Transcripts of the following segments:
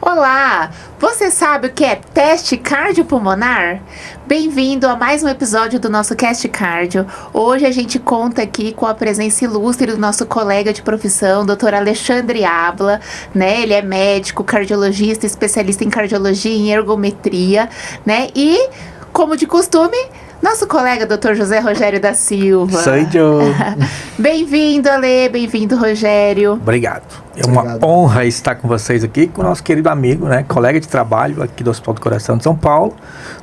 Olá! Você sabe o que é teste cardiopulmonar? Bem-vindo a mais um episódio do nosso Cast Cardio. Hoje a gente conta aqui com a presença ilustre do nosso colega de profissão, Dr. Alexandre Abla, né? Ele é médico, cardiologista, especialista em cardiologia e em ergometria, né? E, como de costume, nosso colega Dr. José Rogério da Silva. Sou eu. Bem-vindo, Ale. Bem-vindo, Rogério. Obrigado. É uma honra estar com vocês aqui, com o nosso querido amigo, né, colega de trabalho aqui do Hospital do Coração de São Paulo,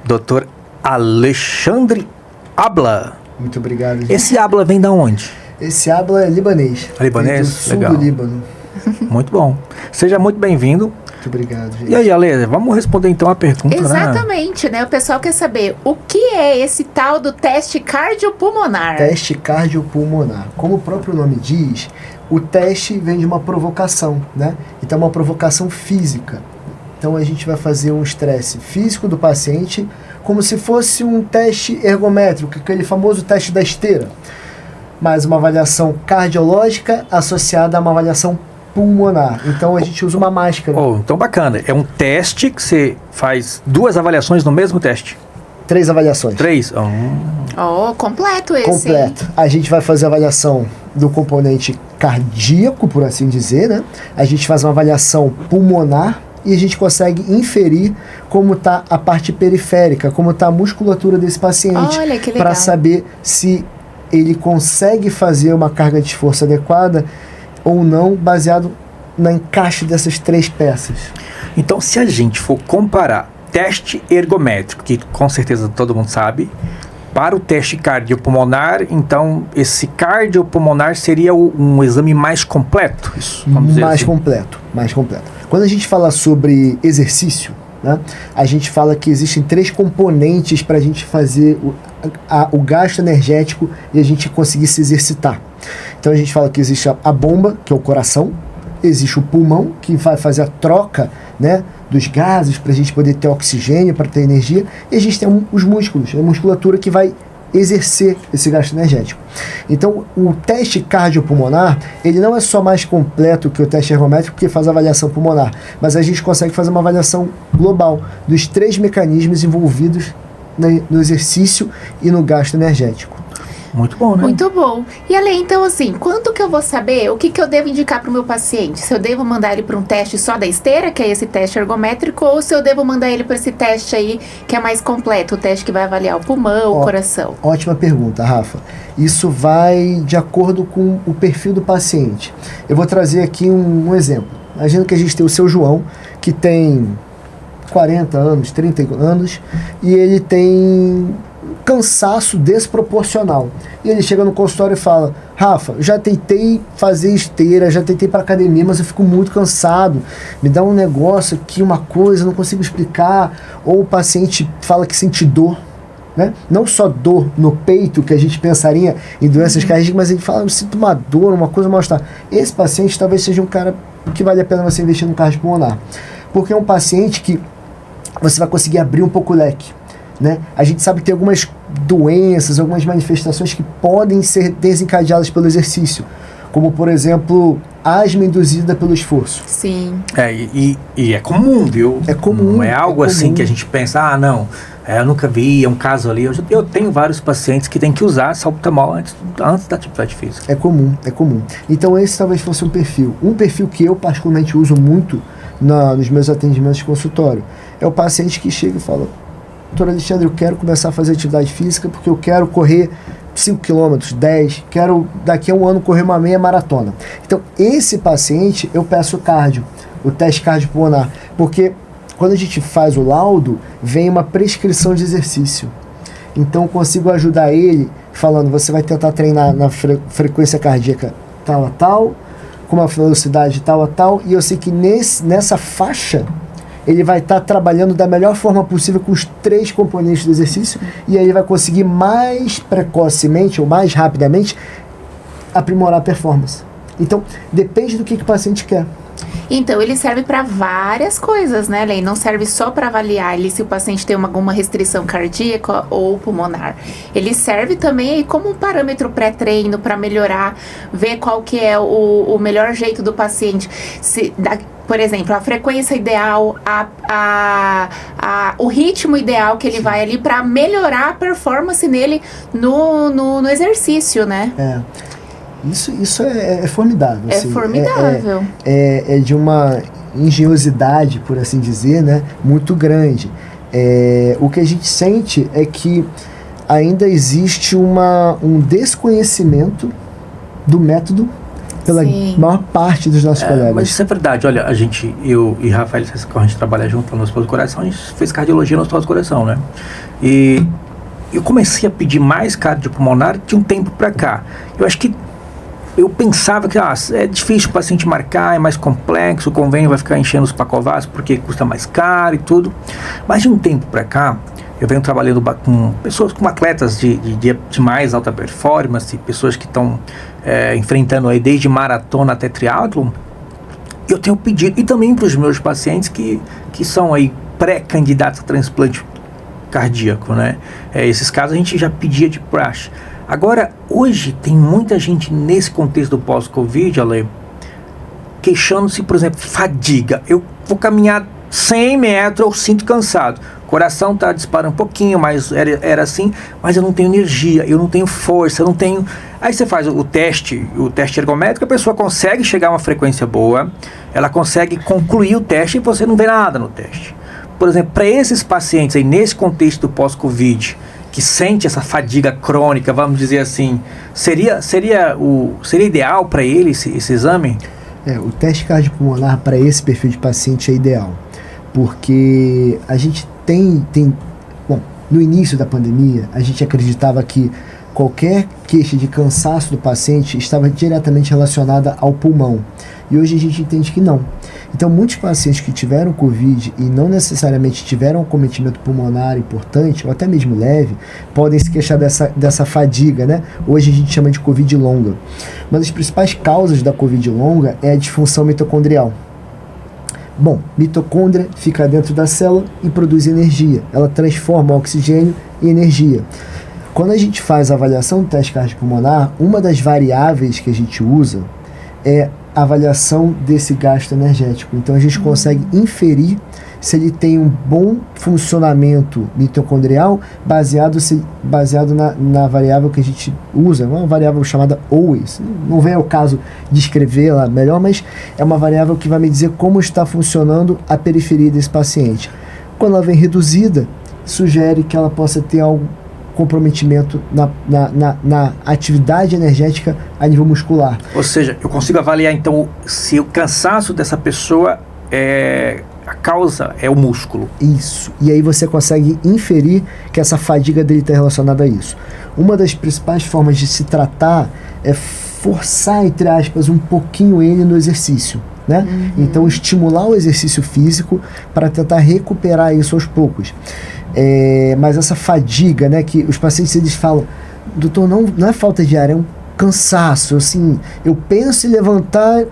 Dr. Alexandre Abla. Muito obrigado, gente. Esse Abla vem da onde? Esse Abla é libanês. Libanês? Do sul Legal. do Líbano. Muito bom. Seja muito bem-vindo. Muito obrigado, gente. E aí, Ale, vamos responder então a pergunta, Exatamente, né? O pessoal quer saber o que é esse tal do teste cardiopulmonar. Teste cardiopulmonar. Como o próprio nome diz, o teste vem de uma provocação, né? Então é uma provocação física. Então a gente vai fazer um estresse físico do paciente como se fosse um teste ergométrico, aquele famoso teste da esteira. Mas uma avaliação cardiológica associada a uma avaliação pulmonar. Então a gente usa uma máscara. Então bacana. É um teste que você faz duas avaliações no mesmo teste. 3 avaliações. 3? Completo esse. Completo. Hein? A gente vai fazer a avaliação do componente cardíaco, por assim dizer, né? A gente faz uma avaliação pulmonar e a gente consegue inferir como está a parte periférica, como está a musculatura desse paciente. Olha, que legal. Para saber se ele consegue fazer uma carga de esforço adequada ou não, baseado no encaixe dessas 3 peças. Então, se a gente for comparar teste ergométrico, que com certeza todo mundo sabe, para o teste cardiopulmonar, então esse cardiopulmonar seria um exame mais completo? Isso, vamos dizer assim. Mais completo. Quando a gente fala sobre exercício, né, a gente fala que existem 3 componentes para a gente fazer o gasto energético e a gente conseguir se exercitar. Então a gente fala que existe a bomba, que é o coração, existe o pulmão, que vai fazer a troca, né, dos gases para a gente poder ter oxigênio, para ter energia, e a gente tem os músculos, a musculatura que vai exercer esse gasto energético. Então o teste cardiopulmonar, ele não é só mais completo que o teste ergométrico, porque faz a avaliação pulmonar, mas a gente consegue fazer uma avaliação global dos 3 mecanismos envolvidos no exercício e no gasto energético. Muito bom, né? Muito bom. E Ale, então assim, quanto que eu vou saber, o que que eu devo indicar para o meu paciente? Se eu devo mandar ele para um teste só da esteira, que é esse teste ergométrico, ou se eu devo mandar ele para esse teste aí, que é mais completo, o teste que vai avaliar o pulmão, o coração? Ótima pergunta, Rafa. Isso vai de acordo com o perfil do paciente. Eu vou trazer aqui um exemplo. Imagina que a gente tem o seu João, que tem 40 anos, 30 anos, e ele tem cansaço desproporcional. E ele chega no consultório e fala: Rafa, já tentei fazer esteira, já tentei ir para academia, mas eu fico muito cansado. Me dá um negócio aqui, uma coisa, não consigo explicar. Ou o paciente fala que sente dor, né? Não só dor no peito, que a gente pensaria em doenças cardíacas, mas ele fala: eu sinto uma dor, uma coisa mal-estar. Esse paciente talvez seja um cara que vale a pena você investir no cardiopulmonar, porque é um paciente que você vai conseguir abrir um pouco o leque, né? A gente sabe que tem algumas doenças, algumas manifestações que podem ser desencadeadas pelo exercício, como por exemplo, asma induzida pelo esforço. Sim. E é comum, viu? É comum. Não é algo assim que a gente pensa, eu nunca vi, é um caso ali. Eu tenho vários pacientes que têm que usar salbutamol antes da atividade física. É comum. Então esse talvez fosse um perfil. Um perfil que eu particularmente uso muito nos meus atendimentos de consultório é o paciente que chega e fala: doutor Alexandre, eu quero começar a fazer atividade física porque eu quero correr 5 km, 10, quero daqui a um ano correr uma meia maratona. Então, esse paciente, eu peço o teste cardiopulmonar, porque quando a gente faz o laudo, vem uma prescrição de exercício. Então, eu consigo ajudar ele falando: você vai tentar treinar na frequência cardíaca tal a tal, com uma velocidade tal a tal, e eu sei que nessa faixa ele vai estar trabalhando da melhor forma possível com os 3 componentes do exercício, e aí ele vai conseguir mais precocemente ou mais rapidamente aprimorar a performance. Então, depende do que o paciente quer. Então, ele serve para várias coisas, né, Lei? Não serve só para avaliar se o paciente tem alguma restrição cardíaca ou pulmonar. Ele serve também aí como um parâmetro pré-treino para melhorar, ver qual que é o melhor jeito do paciente. por exemplo, a frequência ideal, o ritmo ideal que ele vai ali para melhorar a performance nele no exercício, né? Isso é formidável. É assim, formidável. É de uma engenhosidade, por assim dizer, né, muito grande. O que a gente sente é que ainda existe um desconhecimento do método pela maior parte dos nossos colegas. Mas isso é verdade. Olha, eu e Rafael, a gente trabalha junto no Hospital do Coração, a gente fez cardiologia no Hospital do Coração, né? E eu comecei a pedir mais cardiopulmonar de um tempo para cá. Eu acho que eu pensava que é difícil o paciente marcar, é mais complexo, o convênio vai ficar enchendo os pacovados porque custa mais caro e tudo. Mas de um tempo para cá, eu venho trabalhando com pessoas, com atletas de mais alta performance, pessoas que estão enfrentando aí desde maratona até triatlon. Eu tenho pedido, e também para os meus pacientes que são aí pré-candidatos a transplante cardíaco, né? Esses casos a gente já pedia de praxe. Agora, hoje tem muita gente nesse contexto do pós-Covid, Ale, queixando-se, por exemplo, fadiga. Eu vou caminhar 100 metros, eu sinto cansado. O coração está disparando um pouquinho, mas era assim, mas eu não tenho energia, eu não tenho força, eu não tenho... Aí você faz o teste ergométrico, a pessoa consegue chegar a uma frequência boa, ela consegue concluir o teste e você não vê nada no teste. Por exemplo, para esses pacientes aí, nesse contexto do pós-Covid, que sente essa fadiga crônica, vamos dizer assim, seria ideal para ele esse exame? O teste cardiopulmonar para esse perfil de paciente é ideal, porque a gente bom, no início da pandemia, a gente acreditava que qualquer queixa de cansaço do paciente estava diretamente relacionada ao pulmão. E hoje a gente entende que não. Então, muitos pacientes que tiveram Covid e não necessariamente tiveram um acometimento pulmonar importante, ou até mesmo leve, podem se queixar dessa fadiga, né? Hoje a gente chama de Covid longa. Uma das principais causas da Covid longa é a disfunção mitocondrial. Bom, mitocôndria fica dentro da célula e produz energia. Ela transforma o oxigênio em energia. Quando a gente faz a avaliação do teste cardiopulmonar, uma das variáveis que a gente usa é a avaliação desse gasto energético. Então a gente consegue inferir se ele tem um bom funcionamento mitocondrial baseado na variável que a gente usa, uma variável chamada OIS. Não vem ao caso de escrevê-la melhor, mas é uma variável que vai me dizer como está funcionando a periferia desse paciente. Quando ela vem reduzida, sugere que ela possa ter algum comprometimento na atividade energética a nível muscular. Ou seja, eu consigo avaliar então se o cansaço dessa pessoa a causa é o músculo. Isso. E aí você consegue inferir que essa fadiga dele está relacionada a isso. Uma das principais formas de se tratar é forçar, entre aspas, um pouquinho ele no exercício, né? Então estimular o exercício físico para tentar recuperar isso aos poucos. Mas essa fadiga, né, que os pacientes eles falam, doutor, não é falta de ar, é um cansaço, assim, eu penso em levantar,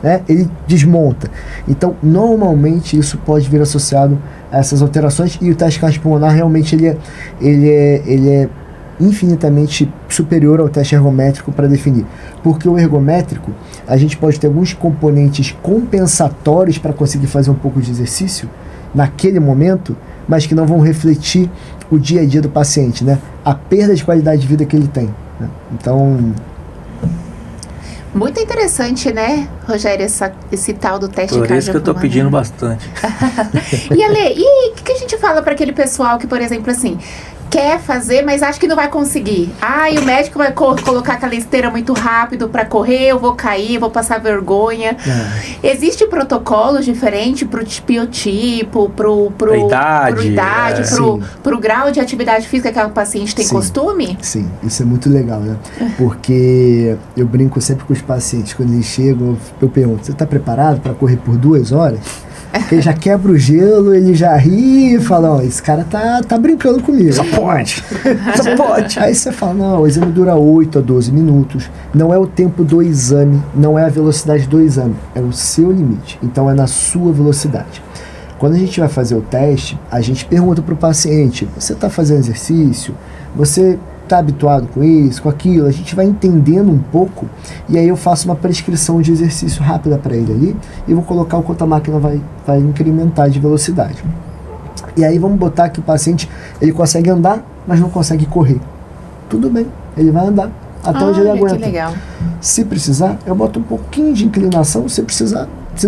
né, ele desmonta. Então, normalmente isso pode vir associado a essas alterações, e o teste cardiopulmonar realmente ele é infinitamente superior ao teste ergométrico para definir. Porque o ergométrico, a gente pode ter alguns componentes compensatórios para conseguir fazer um pouco de exercício naquele momento, mas que não vão refletir o dia a dia do paciente, né? A perda de qualidade de vida que ele tem, né? Então... Muito interessante, né, Rogério, esse tal do teste cardiopulmonar. Por isso que eu estou pedindo bastante. E Ale, o que a gente fala para aquele pessoal que, por exemplo, assim, quer fazer, mas acha que não vai conseguir? E o médico vai colocar aquela esteira muito rápido para correr, eu vou cair, vou passar vergonha. Existe protocolos diferentes pro biotipo, pro idade, pro grau de atividade física que o paciente tem costume? Sim, isso é muito legal, né? Porque eu brinco sempre com os pacientes, quando eles chegam, eu pergunto, você está preparado para correr por 2 horas? Porque ele já quebra o gelo, ele já ri e fala, esse cara tá brincando comigo. Só pode. Aí você fala, não, o exame dura 8 a 12 minutos, não é o tempo do exame, não é a velocidade do exame, é o seu limite, então é na sua velocidade. Quando a gente vai fazer o teste, a gente pergunta para o paciente, você está fazendo exercício? Você está habituado com isso, com aquilo, a gente vai entendendo um pouco, e aí eu faço uma prescrição de exercício rápida para ele ali, e vou colocar o quanto a máquina vai incrementar de velocidade. E aí vamos botar que o paciente, ele consegue andar, mas não consegue correr. Tudo bem, ele vai andar até onde ele aguenta. Que legal. Se precisar, eu boto um pouquinho de inclinação, se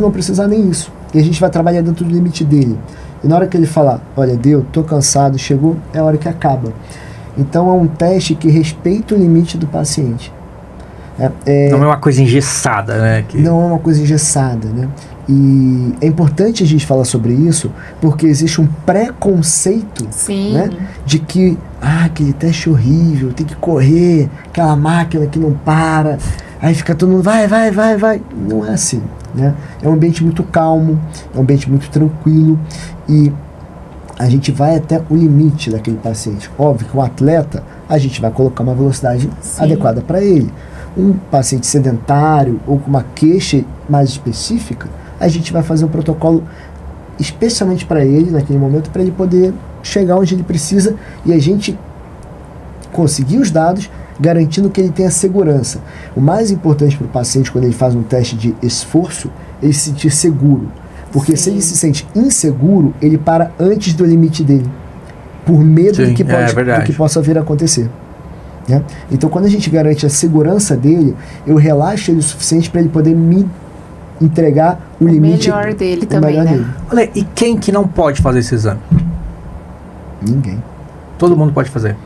não precisar, nem isso. E a gente vai trabalhar dentro do limite dele. E na hora que ele falar, olha, deu, tô cansado, chegou, é a hora que acaba. Então é um teste que respeita o limite do paciente. Não é uma coisa engessada, né? Não é uma coisa engessada, né? E é importante a gente falar sobre isso, porque existe um preconceito, né, de que aquele teste horrível, tem que correr, aquela máquina que não para, aí fica todo mundo, vai. Não é assim, né? É um ambiente muito calmo, é um ambiente muito tranquilo, e a gente vai até o limite daquele paciente. Óbvio que um atleta, a gente vai colocar uma velocidade adequada para ele. Um paciente sedentário ou com uma queixa mais específica, a gente vai fazer um protocolo especialmente para ele, naquele momento, para ele poder chegar onde ele precisa e a gente conseguir os dados, garantindo que ele tenha segurança. O mais importante para o paciente, quando ele faz um teste de esforço, é ele se sentir seguro. Porque se ele se sente inseguro, ele para antes do limite dele, por medo do que possa vir a acontecer. Né? Então, quando a gente garante a segurança dele, eu relaxo ele o suficiente para ele poder me entregar o limite melhor dele também, né? dele. Olha, e quem que não pode fazer esse exame? Ninguém. Todo mundo pode fazer.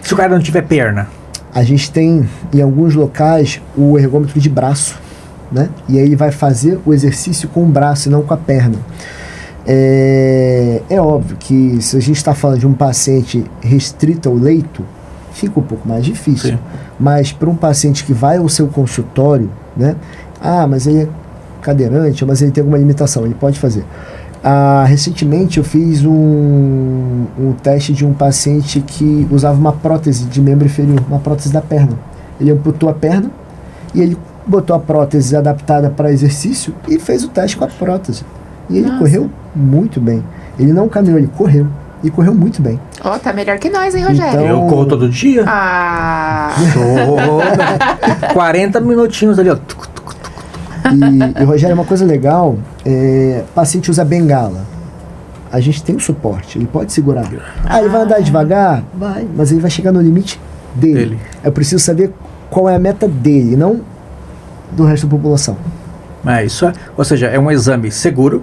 Se o cara não tiver perna. A gente tem, em alguns locais, o ergômetro de braço, né? E aí ele vai fazer o exercício com o braço e não com a perna. É óbvio que se a gente está falando de um paciente restrito ao leito, fica um pouco mais difícil. Sim. Mas para um paciente que vai ao seu consultório, né? Mas ele é cadeirante, mas ele tem alguma limitação, ele pode fazer. Recentemente eu fiz um teste de um paciente que usava uma prótese de membro inferior, uma prótese da perna. Ele amputou a perna e ele botou a prótese adaptada para exercício e fez o teste com a prótese. E ele correu muito bem. Ele não caminhou, ele correu. E correu muito bem. Tá melhor que nós, hein, Rogério? Então, eu corro todo dia. 40 minutinhos ali, ó. E Rogério, uma coisa legal, paciente usa bengala. A gente tem o suporte, ele pode segurar. Ele vai andar devagar? Vai, mas ele vai chegar no limite dele. Eu preciso saber qual é a meta dele, não do resto da população. Ou seja, é um exame seguro,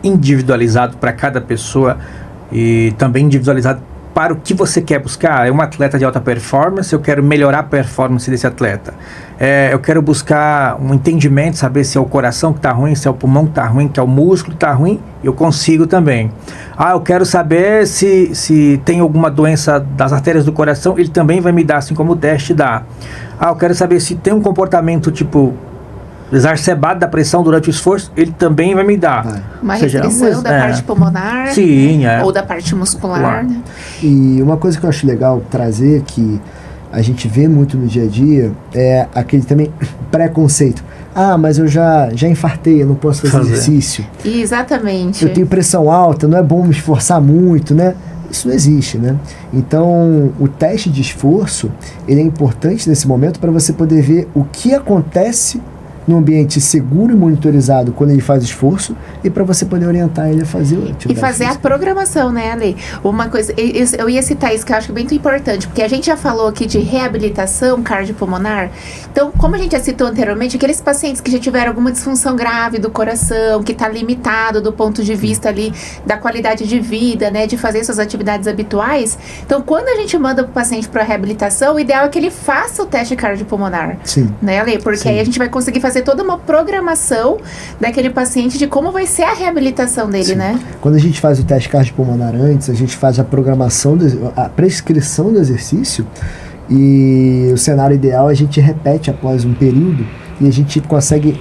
individualizado para cada pessoa e também individualizado para o que você quer buscar. É um atleta de alta performance, eu quero melhorar a performance desse atleta. Eu quero buscar um entendimento, saber se é o coração que está ruim, se é o pulmão que está ruim, se é o músculo que está ruim, eu consigo também. Eu quero saber se tem alguma doença das artérias do coração, ele também vai me dar, assim como o teste dá. Eu quero saber se tem um comportamento tipo exacerbado da pressão durante o esforço, ele também vai me dar. Uma restrição da parte pulmonar. Sim, ou da parte muscular. Né? E uma coisa que eu acho legal trazer, que a gente vê muito no dia a dia, é aquele também preconceito. Mas eu já infartei, eu não posso fazer exercício. Exatamente. Eu tenho pressão alta, não é bom me esforçar muito, né? Isso não existe, né? Então, o teste de esforço, ele é importante nesse momento para você poder ver o que acontece num ambiente seguro e monitorizado quando ele faz esforço e para você poder orientar ele a fazer o e fazer a programação, né, Ale? Uma coisa, eu ia citar isso que eu acho muito importante, porque a gente já falou aqui de reabilitação cardiopulmonar. Então, como a gente já citou anteriormente, aqueles pacientes que já tiveram alguma disfunção grave do coração, que está limitado do ponto de vista ali da qualidade de vida, né, de fazer suas atividades habituais. Então, quando a gente manda o paciente para reabilitação, o ideal é que ele faça o teste cardiopulmonar. Sim. Né, Ale? Porque aí a gente vai conseguir fazer toda uma programação daquele paciente de como vai ser a reabilitação dele, Sim. né? Quando a gente faz o teste cardiopulmonar antes, a gente faz a programação, a prescrição do exercício, e o cenário ideal a gente repete após um período e a gente consegue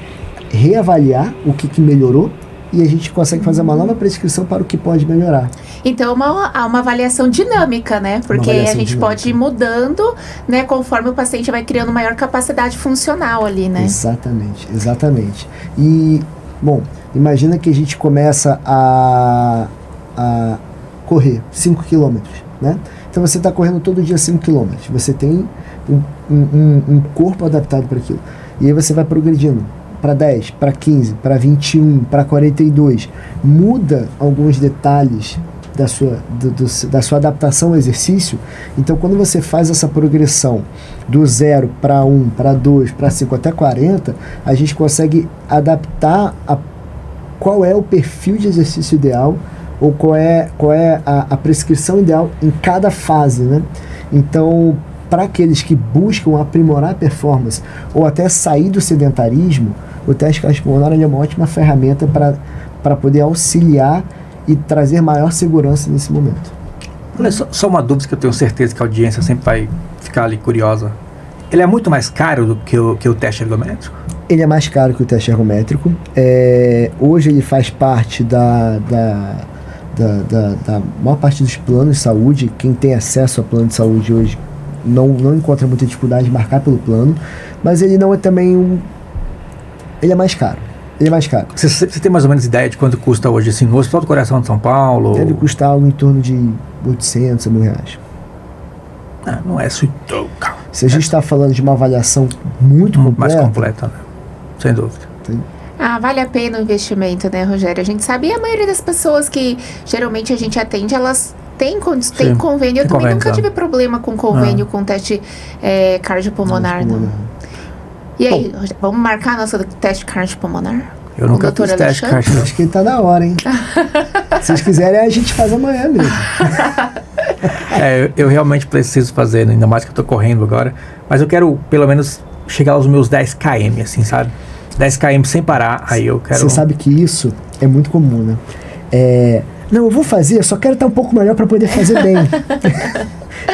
reavaliar o que melhorou e a gente consegue fazer uma nova prescrição para o que pode melhorar. Então, uma avaliação dinâmica, né? Porque a gente pode ir mudando, né? Conforme o paciente vai criando maior capacidade funcional ali, né? Exatamente. E, bom, imagina que a gente começa a correr 5 quilômetros, né? Então você está correndo todo dia 5 km. Você tem um corpo adaptado para aquilo. E aí você vai progredindo para 10, para 15, para 21, para 42. Muda alguns detalhes da sua adaptação ao exercício. Então, quando você faz essa progressão do 0 para 1, para 2, para 5 até 40, a gente consegue adaptar qual é o perfil de exercício ideal ou qual é a prescrição ideal em cada fase, né? Então, para aqueles que buscam aprimorar a performance ou até sair do sedentarismo, o teste cardiopulmonar é uma ótima ferramenta para poder auxiliar e trazer maior segurança nesse momento. Olha, só uma dúvida que eu tenho certeza que a audiência sempre vai ficar ali curiosa. Ele é muito mais caro do que o teste ergométrico? Ele é mais caro que o teste ergométrico. Hoje ele faz parte da maior parte dos planos de saúde. Quem tem acesso ao plano de saúde hoje não encontra muita dificuldade de marcar pelo plano, mas ele não é também ele é mais caro. Ele é mais caro. Você tem mais ou menos ideia de quanto custa hoje assim, no Hospital do Coração de São Paulo? Deve custar algo em torno de 800 a R$1.000. Não é isso tão caro. Se a gente está falando de uma avaliação muito completa... Mais completa, né? Sem dúvida. Vale a pena o investimento, né, Rogério? A gente sabe, e a maioria das pessoas que geralmente a gente atende, elas têm convênio. Eu também nunca tive problema com convênio com teste cardiopulmonar, não. E aí, Rogério, vamos marcar nosso teste cardiopulmonar? Eu nunca fiz teste cardiopulmonar. Acho que ele tá na hora, hein? Se vocês quiserem, a gente faz amanhã mesmo. Eu realmente preciso fazer, ainda mais que eu tô correndo agora. Mas eu quero, pelo menos, chegar aos meus 10 km, assim, sabe? 10 km sem parar, aí eu quero... Você sabe que isso é muito comum, né? Não, eu vou fazer, só quero estar um pouco melhor para poder fazer bem.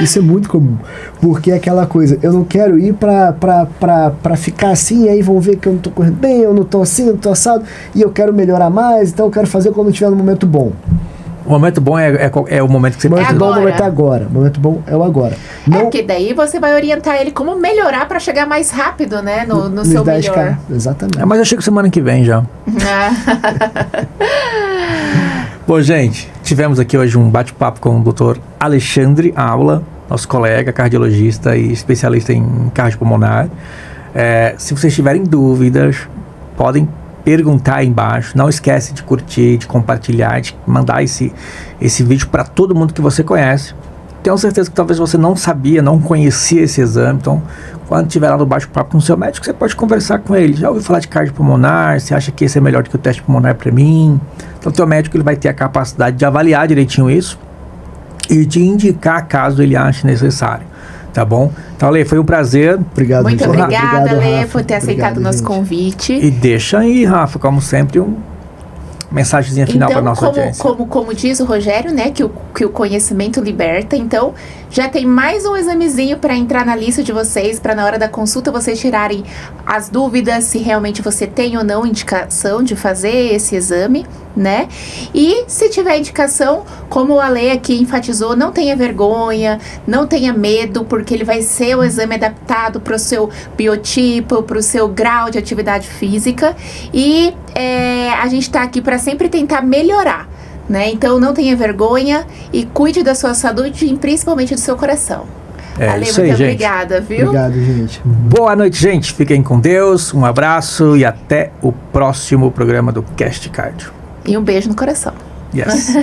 Isso é muito comum, porque é aquela coisa, eu não quero ir pra ficar assim, e aí vão ver que eu não tô correndo bem, eu não tô assim, eu não tô assado, e eu quero melhorar mais, então eu quero fazer quando estiver no momento bom. O momento bom é o momento que você precisa. O momento é agora. O momento bom é o agora. Não, porque daí você vai orientar ele como melhorar para chegar mais rápido, né? No seu 10K, melhor. Exatamente. Mas eu chego semana que vem já. Bom, gente, tivemos aqui hoje um bate-papo com o Dr. Alexandre Aula, nosso colega cardiologista e especialista em cardiopulmonar. Se vocês tiverem dúvidas, podem perguntar aí embaixo. Não esquece de curtir, de compartilhar, de mandar esse vídeo para todo mundo que você conhece. Tenho certeza que talvez você não sabia, não conhecia esse exame. Então, quando estiver lá no bate-papo com o seu médico, você pode conversar com ele. Já ouviu falar de cardiopulmonar? Você acha que esse é melhor do que o teste pulmonar para mim? Então, o teu médico ele vai ter a capacidade de avaliar direitinho isso e de indicar caso ele ache necessário. Tá bom? Então, Ale, foi um prazer. Obrigado, muito obrigada, Ale, por ter aceitado o nosso convite. E deixa aí, Rafa, como sempre, mensagenzinha final para nossa audiência. Como diz o Rogério, né, que o conhecimento liberta. Então, já tem mais um examezinho para entrar na lista de vocês, para na hora da consulta vocês tirarem as dúvidas se realmente você tem ou não indicação de fazer esse exame, né? E se tiver indicação, como o Ale aqui enfatizou, não tenha vergonha, não tenha medo, porque ele vai ser o exame adaptado para o seu biotipo, para o seu grau de atividade física. E a gente está aqui para sempre tentar melhorar, né? Então não tenha vergonha e cuide da sua saúde e principalmente do seu coração. Ale, isso aí, muito gente. Obrigada, viu? Obrigado, gente. Boa noite, gente. Fiquem com Deus. Um abraço e até o próximo programa do Cast Cardio. E um beijo no coração. Yes.